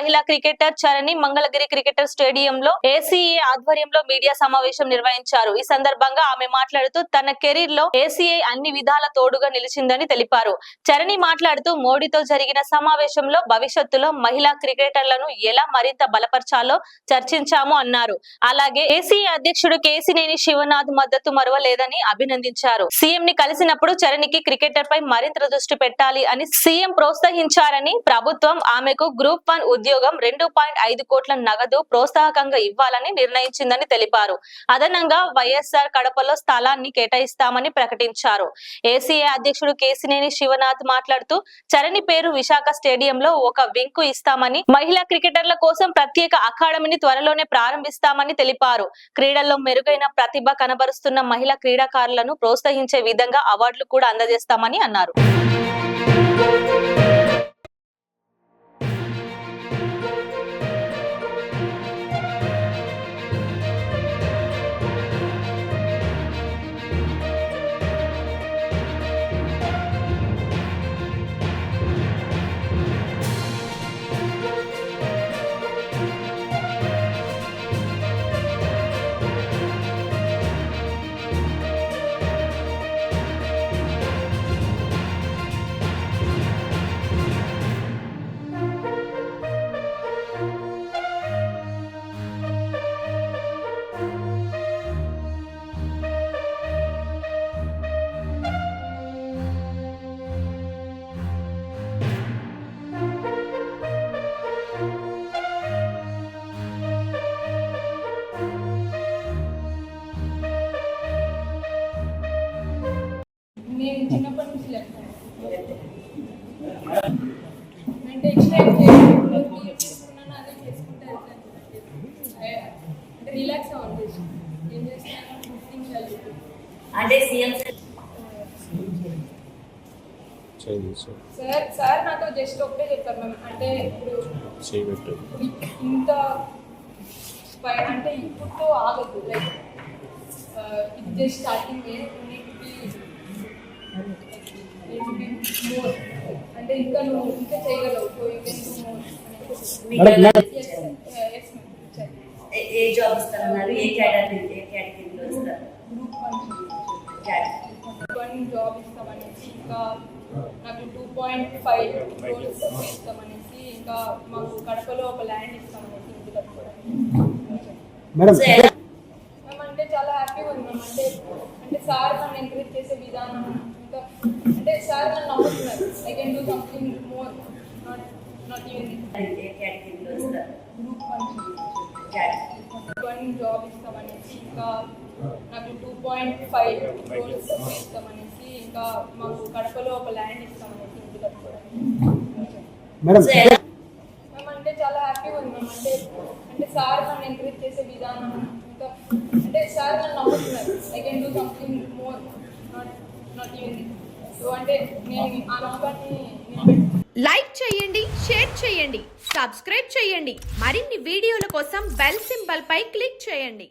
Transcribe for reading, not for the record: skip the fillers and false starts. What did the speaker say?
మహిళా cricketer Charani Mangalagiri cricketer స్టేడియంలో ACA ఆధ్వర్యంలో మీడియా సమావేశం నిర్వహించారు. ఈ సందర్భంగా ఆమె మాట్లాడుతూ తన కెరీర్ లో ఏసీఏ అన్ని విధాల తోడుగా నిలిచిందని తెలిపారు. చరణి మాట్లాడుతూ మోడీతో జరిగిన సమావేశంలో భవిష్యత్తులో మహిళా క్రికెటర్లను ఎలా మరింత బలపరచాలో చర్చించాము అన్నారు. అలాగే ఏసీఏ అధ్యక్షుడు కేసినేని శివనాథ్ మద్దతు మరవలేదని అభినందించారు. సీఎం ని కలిసినప్పుడు చరణికి క్రికెటర్ పై మరింత దృష్టి పెట్టాలి అని సీఎం ప్రోత్సహించారని, ప్రభుత్వం ఆమెకు గ్రూప్ 1 ఉద్యోగం 2.5 కోట్ల నగదు ప్రోత్సాహకంగా ఇవ్వాలని నిర్ణయించిందని తెలిపారు. అదనంగా వైఎస్ఆర్ కడపలో స్థలాన్ని కేటాయిస్తామని ప్రకటించారు. ఏసీఏ అధ్యక్షుడు కేసినేని శివనాథ్ మాట్లాడుతూ చరణి పేరు విశాఖ స్టేడియంలో ఒక వింగ్ కు ఇస్తామని, మహిళా క్రికెటర్ల కోసం ప్రత్యేక అకాడమీని త్వరలోనే ప్రారంభిస్తామని తెలిపారు. క్రీడల్లో మెరుగైన ప్రతిభ కనబరుస్తున్న మహిళా క్రీడాకారులను ప్రోత్సహించే విధంగా అవార్డులు కూడా అందజేస్తామని అన్నారు. నేను చిన్నప్పటి నుంచి లెక్క అంటే చేసుకున్నాను, అదే చేసుకుంటే అంటే రిలాక్స్ అవ్వండి. ఏం చేస్తున్నాను అంటే సీఎం సార్ నాతో జస్ట్ ఒకటే చెప్పారు మ్యామ్. అంటే ఇప్పుడు ఇంత అంటే ఇప్పుడుతో ఆగదు, లైక్ ఇది జస్ట్ స్టార్టింగ్ మోర్ అంటే ఇంకా నువ్వు ఇంకా చేయగలవు. So you can do more. ఏ జాబ్ ఇస్తారన్నారు? ఏ కేటగిరీలో ఇస్తారు? గ్రూప్ 1 జాబ్ ఇస్తామనేసి, ఇంకా నాకు 2.5 crores ఇస్తామనేసి, ఇంకా మాకు కడపలో ఒక ల్యాండ్ ఇస్తామనేసి ఇంటి కట్టుకోవడానికి. అంటే చాలా హ్యాపీగా ఉంది మ్యామ్. అంటే సార్ నన్ను ఎంకరేజ్ చేసే విధానం, ఇంకా అంటే సార్ నన్ను నమ్ముతున్నారు. I can do something more, not even group 1 job ఇస్తామనేసి, ఇంకా నాకు 2.5 crores ఇస్తామనేసి, ఇంకా మాకు కడపలో ఒక ల్యాండ్ ఇస్తామనేసి ఇంటి కట్టుకోవడానికి. అంటే చాలా హ్యాపీగా ఉంది మ్యామ్. అంటే సార్ నన్ను ఎంకరేజ్ చేసే విధానం, ఇంకా అంటే సార్ నన్ను నమ్ముతున్నారు. I can do something more, not even. So అంటే నేను ఆ నమ్మకాన్ని లైక్ చేయండి, షేర్ చేయండి, సబ్స్క్రైబ్ చేయండి. మరిన్ని వీడియోల కోసం బెల్ సింబల్ పై క్లిక్ చేయండి.